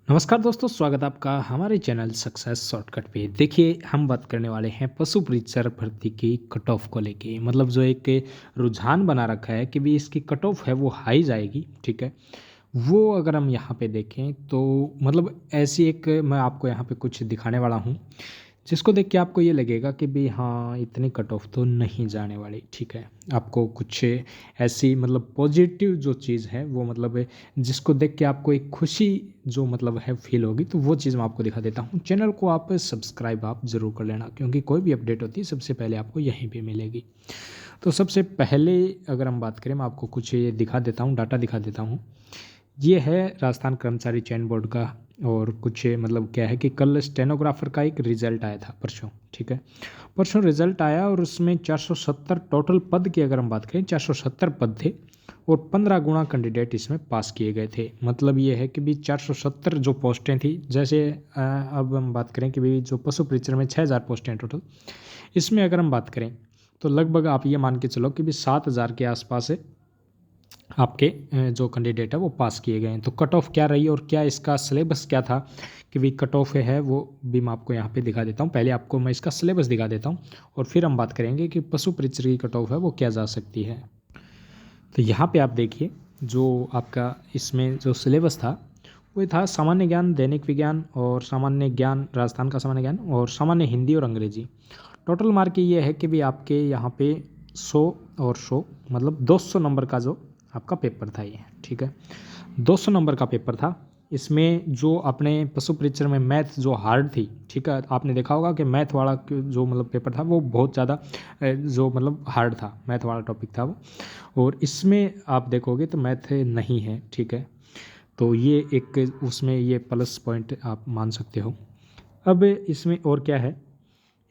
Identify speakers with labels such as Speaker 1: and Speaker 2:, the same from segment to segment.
Speaker 1: नमस्कार दोस्तों, स्वागत है आपका हमारे चैनल सक्सेस शॉर्टकट पे। देखिए, हम बात करने वाले हैं पशु चिकित्सक भर्ती की कट ऑफ को लेके। मतलब जो एक रुझान बना रखा है कि भी इसकी कट ऑफ है वो हाई जाएगी, ठीक है। वो अगर हम यहाँ पे देखें तो मतलब ऐसी एक मैं आपको यहाँ पे कुछ दिखाने वाला हूँ जिसको देख के आपको ये लगेगा कि भी हाँ, इतनी कट ऑफ तो नहीं जाने वाली, ठीक है। आपको कुछ ऐसी मतलब पॉजिटिव जो चीज़ है वो मतलब जिसको देख के आपको एक खुशी जो मतलब है फील होगी, तो वो चीज़ मैं आपको दिखा देता हूँ। चैनल को आप सब्सक्राइब आप ज़रूर कर लेना, क्योंकि कोई भी अपडेट होती है सबसे पहले आपको यहीं पे मिलेगी। तो सबसे पहले अगर हम बात करें, मैं आपको कुछ ये दिखा देता हूँ, डाटा दिखा देता हूँ। ये है राजस्थान कर्मचारी चयन बोर्ड का। और कुछ मतलब क्या है कि कल स्टेनोग्राफर का एक रिजल्ट आया था परसों, ठीक है। परसों रिजल्ट आया और उसमें 470 टोटल पद की अगर हम बात करें, 470 पद थे और 15 गुना कैंडिडेट इसमें पास किए गए थे। मतलब ये है कि भी 470 जो पोस्टें थी, जैसे अब हम बात करें कि भी जो पशु परिचर में 6000 पोस्टें टोटल, इसमें अगर हम बात करें तो लगभग आप ये मान के चलो कि भी 7000 के आसपास है आपके जो कैंडिडेट है वो पास किए गए हैं। तो कट ऑफ क्या रही और क्या इसका सिलेबस क्या था कि भी कट ऑफ है, वो भी मैं आपको यहाँ पे दिखा देता हूँ। पहले आपको मैं इसका सिलेबस दिखा देता हूँ और फिर हम बात करेंगे कि पशु परिचर की कट ऑफ है वो क्या जा सकती है। तो यहाँ पे आप देखिए, जो आपका इसमें जो सिलेबस था वो था सामान्य ज्ञान, दैनिक विज्ञान और सामान्य ज्ञान, राजस्थान का सामान्य ज्ञान और सामान्य हिंदी और अंग्रेजी। टोटल मार्क ये है कि भी आपके यहाँ पे 100 और 100 मतलब 200 नंबर का जो आपका पेपर था ये, ठीक है। 200 नंबर का पेपर था। इसमें जो अपने पशु परिचर में मैथ जो हार्ड थी, ठीक है, आपने देखा होगा कि मैथ वाला जो मतलब पेपर था वो बहुत ज़्यादा जो मतलब हार्ड था, मैथ वाला टॉपिक था वो। और इसमें आप देखोगे तो मैथ नहीं है, ठीक है। तो ये एक उसमें ये प्लस पॉइंट आप मान सकते हो। अब इसमें और क्या है,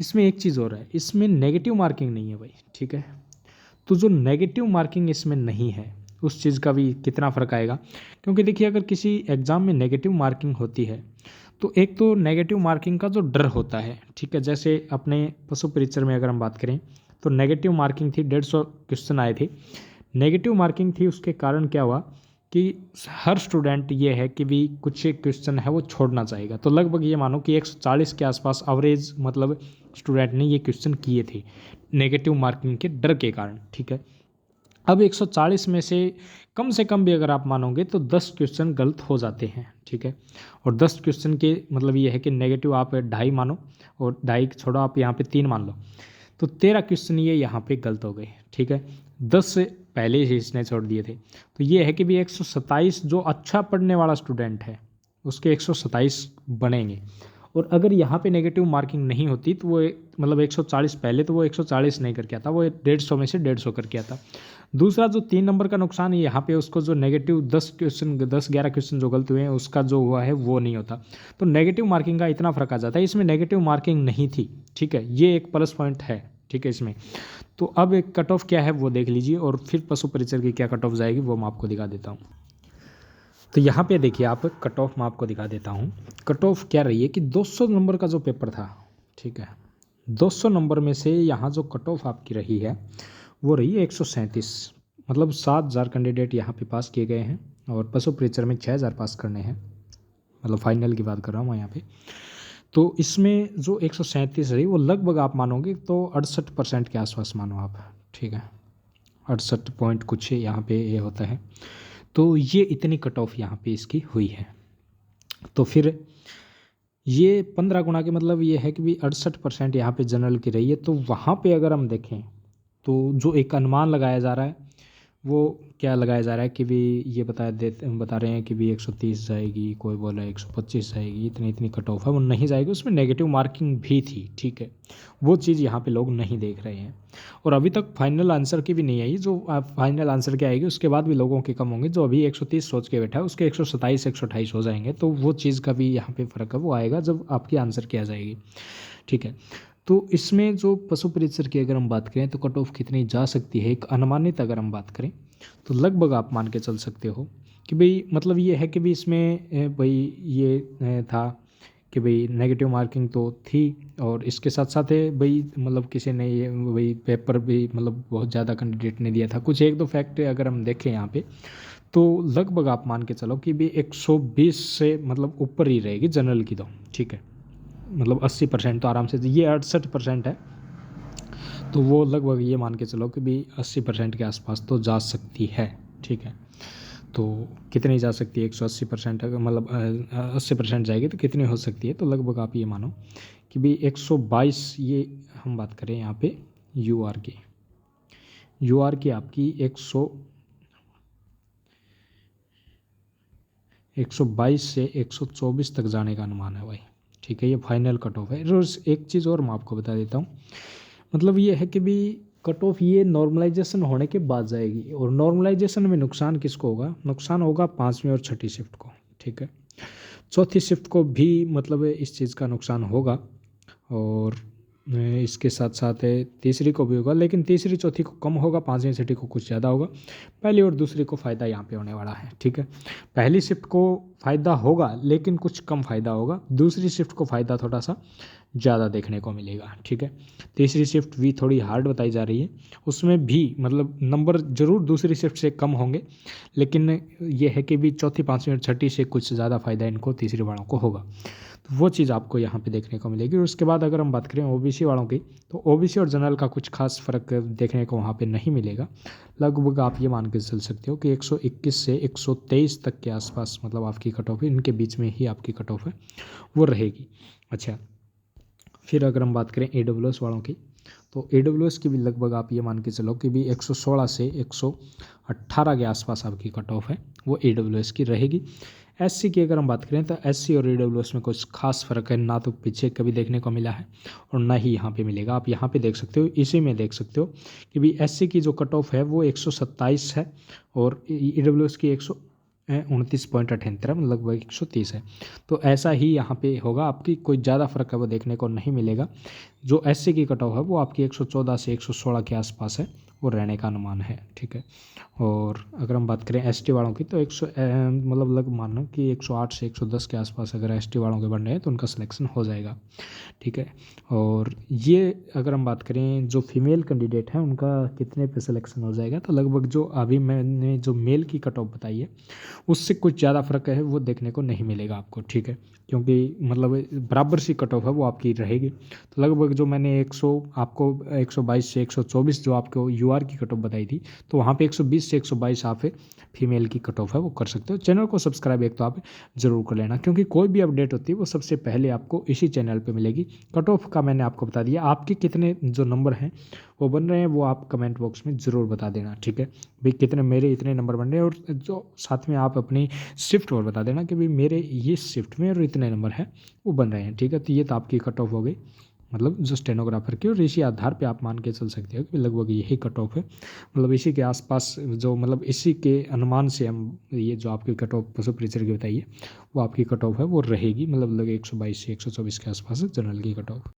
Speaker 1: इसमें एक चीज़ और है, इसमें नेगेटिव मार्किंग नहीं है भाई, ठीक है। तो जो नेगेटिव मार्किंग इसमें नहीं है उस चीज़ का भी कितना फ़र्क आएगा। क्योंकि देखिए, अगर किसी एग्ज़ाम में नेगेटिव मार्किंग होती है तो एक तो नेगेटिव मार्किंग का जो डर होता है, ठीक है। जैसे अपने पशु परिचर में अगर हम बात करें तो नेगेटिव मार्किंग थी, 150 क्वेश्चन आए थे। नेगेटिव मार्किंग थी, उसके कारण क्या हुआ कि हर स्टूडेंट ये है कि भी कुछ एक क्वेश्चन है वो छोड़ना चाहेगा। तो लगभग ये मानो कि 140 के आसपास एवरेज मतलब स्टूडेंट ने ये क्वेश्चन किए थे नेगेटिव मार्किंग के डर के कारण, ठीक है। अब 140 में से कम भी अगर आप मानोगे तो 10 क्वेश्चन गलत हो जाते हैं, ठीक है। और 10 क्वेश्चन के मतलब ये है कि नेगेटिव आप 2.5 मानो और 2.5 छोड़ो, आप यहाँ पे 3 मान लो, तो 13 क्वेश्चन ये यहाँ पे गलत हो गए, ठीक है। 10 से पहले ही इसने छोड़ दिए थे। तो ये है कि भी 127 जो अच्छा पढ़ने वाला स्टूडेंट है उसके 127 बनेंगे। और अगर यहाँ पे नेगेटिव मार्किंग नहीं होती तो वो मतलब 140 पहले तो वो 140 नहीं करके आता, वो 150 में से 150 करके आता। दूसरा जो 3 नंबर का नुकसान है यहाँ पे, उसको जो नेगेटिव 10-11 क्वेश्चन जो गलत हुए हैं उसका जो हुआ है वो नहीं होता। तो नेगेटिव मार्किंग का इतना फ़र्क आ जाता है। इसमें नेगेटिव मार्किंग नहीं थी, ठीक है, ये एक प्लस पॉइंट है, ठीक है इसमें। तो अब एक कट ऑफ क्या है वो देख लीजिए और फिर पशु परिचर की क्या कट ऑफ जाएगी वो मैं आपको दिखा देता हूँ। तो यहाँ पे देखिए, आप कट ऑफ मैं आपको दिखा देता हूँ। कट ऑफ क्या रही है कि 200 नंबर का जो पेपर था, ठीक है, 200 नंबर में से यहाँ जो कट ऑफ आपकी रही है वो रही है 137। मतलब 7000 कैंडिडेट यहाँ पे पास किए गए हैं और पशु परिचर में 6000 पास करने हैं। मतलब फाइनल की बात कर रहा हूँ मैं यहाँ पे। तो इसमें जो 137 रही वो लगभग आप मानोगे तो 68% के आसपास मानो आप, ठीक है। 68 पॉइंट कुछ यहाँ पे ये होता है। तो ये इतनी कट ऑफ यहाँ पे इसकी हुई है। तो फिर ये 15 गुना के मतलब ये है कि भी 68% यहाँ पे जनरल की रही है। तो वहाँ पे अगर हम देखें तो जो एक अनुमान लगाया जा रहा है वो क्या लगाया जा रहा है कि भी ये बता रहे हैं कि भी 130 जाएगी, कोई बोला 125 जाएगी, इतनी इतनी कट ऑफ है, वो नहीं जाएगी। उसमें नेगेटिव मार्किंग भी थी, ठीक है। वो चीज़ यहाँ पे लोग नहीं देख रहे हैं। और अभी तक फाइनल आंसर की भी नहीं आई। जो फाइनल आंसर की आएगी उसके बाद भी लोगों के कम होंगे। जो अभी 130 सोच के बैठा है उसके 127 128 हो जाएंगे। तो वो चीज़ का भी यहाँ पे फ़र्क है, वो आएगा जब आपकी आंसर की आ जाएगी, ठीक है। तो इसमें जो पशु परिचर की अगर हम बात करें तो कट ऑफ कितनी जा सकती है, एक अनुमानित अगर हम बात करें तो लगभग आप मान के चल सकते हो कि भाई मतलब ये है कि भी इसमें भाई ये था कि भाई नेगेटिव मार्किंग तो थी और इसके साथ साथ है भाई मतलब किसी ने ये भाई पेपर भी मतलब बहुत ज़्यादा कैंडिडेट ने दिया था। कुछ एक दो फैक्ट अगर हम देखें यहाँ पे तो लगभग आप मान के चलो कि भी 120 से मतलब ऊपर ही रहेगी जनरल की तो, ठीक है। मतलब 80% तो आराम से, ये 68% है, तो वो लगभग ये मान के चलो कि भी 80% के आसपास तो जा सकती है, ठीक है। तो कितनी जा सकती है, 180%, अगर मतलब 80% जाएगी तो कितनी हो सकती है, तो लगभग आप ये मानो कि भी 122, ये हम बात करें यहाँ पे यू आर की आपकी 122 से 124 तक जाने का अनुमान है भाई, ठीक है। ये फाइनल कट ऑफ है। रोज एक चीज़ और मैं आपको बता देता हूँ, मतलब ये है कि भी कट ऑफ ये नॉर्मलाइजेशन होने के बाद जाएगी, और नॉर्मलाइजेशन में नुकसान किसको होगा, नुकसान होगा पाँचवीं और छठी शिफ्ट को, ठीक है। चौथी शिफ्ट को भी मतलब इस चीज़ का नुकसान होगा, और इसके साथ साथ तीसरी को भी होगा, लेकिन तीसरी चौथी को कम होगा, पाँचवीं छठी को कुछ ज़्यादा होगा। पहली और दूसरी को फ़ायदा यहाँ पे होने वाला है, ठीक है। पहली शिफ्ट को फ़ायदा होगा लेकिन कुछ कम फ़ायदा होगा, दूसरी शिफ्ट को फ़ायदा थोड़ा सा ज़्यादा देखने को मिलेगा, ठीक है। तीसरी शिफ्ट भी थोड़ी हार्ड बताई जा रही है, उसमें भी मतलब नंबर ज़रूर दूसरी शिफ्ट से कम होंगे, लेकिन ये है कि भी चौथी पाँचवीं और छठी से कुछ ज़्यादा फ़ायदा इनको तीसरी वालों को होगा, तो वो चीज़ आपको यहाँ पे देखने को मिलेगी। और उसके बाद अगर हम बात करें ओबीसी वालों की, तो ओबीसी और जनरल का कुछ खास फ़र्क देखने को वहाँ पे नहीं मिलेगा। लगभग आप ये मान के चल सकते हो कि 121 से 123 तक के आसपास मतलब आपकी कट ऑफ है, इनके बीच में ही आपकी कट ऑफ है वो रहेगी। अच्छा, फिर अगर हम बात करें AWS वालों की, तो AWS की भी लगभग आप ये मान के चलो कि भी 116 से 118 के आसपास आपकी कट ऑफ है वो AWS की रहेगी। SC की अगर हम बात करें तो SC और AWS में कुछ खास फ़र्क है ना, तो पीछे कभी देखने को मिला है और ना ही यहाँ पे मिलेगा। आप यहाँ पे देख सकते हो, इसी में देख सकते हो कि भी SC की जो कट ऑफ है वो 127 है, और AWS की 129.78 मतलब लगभग 130 है। तो ऐसा ही यहाँ पे होगा, आपकी कोई ज़्यादा फ़र्क है वो देखने को नहीं मिलेगा। जो SC की कट ऑफ है वो आपकी 114 से 116 के आसपास है, वो रहने का अनुमान है, ठीक है। और अगर हम बात करें ST वालों की, तो 100 मतलब लग मानो कि 108 से 110 के आसपास अगर ST वालों के बन रहे हैं तो उनका सिलेक्शन हो जाएगा, ठीक है। और ये अगर हम बात करें जो फीमेल कैंडिडेट हैं उनका कितने पे सिलेक्शन हो जाएगा, तो लगभग जो अभी मैंने जो मेल की कट ऑफ बताई है उससे कुछ ज़्यादा फ़र्क है वो देखने को नहीं मिलेगा आपको, ठीक है। क्योंकि मतलब बराबर सी कट ऑफ है वो आपकी रहेगी। तो लगभग जो मैंने 122 से 124 जो आपको UR की कट ऑफ बताई थी, तो वहाँ पे 120 से 122 आप फीमेल की कट ऑफ है वो कर सकते हो। चैनल को सब्सक्राइब एक तो आप ज़रूर कर लेना, क्योंकि कोई भी अपडेट होती है वो सबसे पहले आपको इसी चैनल पे मिलेगी। कट ऑफ का मैंने आपको बता दिया, आपके कितने जो नंबर हैं वो बन रहे हैं वो आप कमेंट बॉक्स में ज़रूर बता देना, ठीक है। भाई कितने मेरे इतने नंबर बन रहे हैं, और जो साथ में आप अपनी शिफ्ट और बता देना कि भाई मेरे ये शिफ्ट में और इतने नंबर हैं वो बन रहे हैं, ठीक है। तो ये तो आपकी कट ऑफ हो गई, मतलब जो स्टेनोग्राफर की, और इसी आधार पे आप मान के चल सकते हो कि लगभग यही कट ऑफ है। मतलब इसी के आसपास जो मतलब इसी के अनुमान से हम ये जो आपकी कट ऑफ पशु परिचर की बताइए वो आपकी कट ऑफ है वो रहेगी, मतलब लगभग 122 से 124 के आसपास जनरल की कट ऑफ।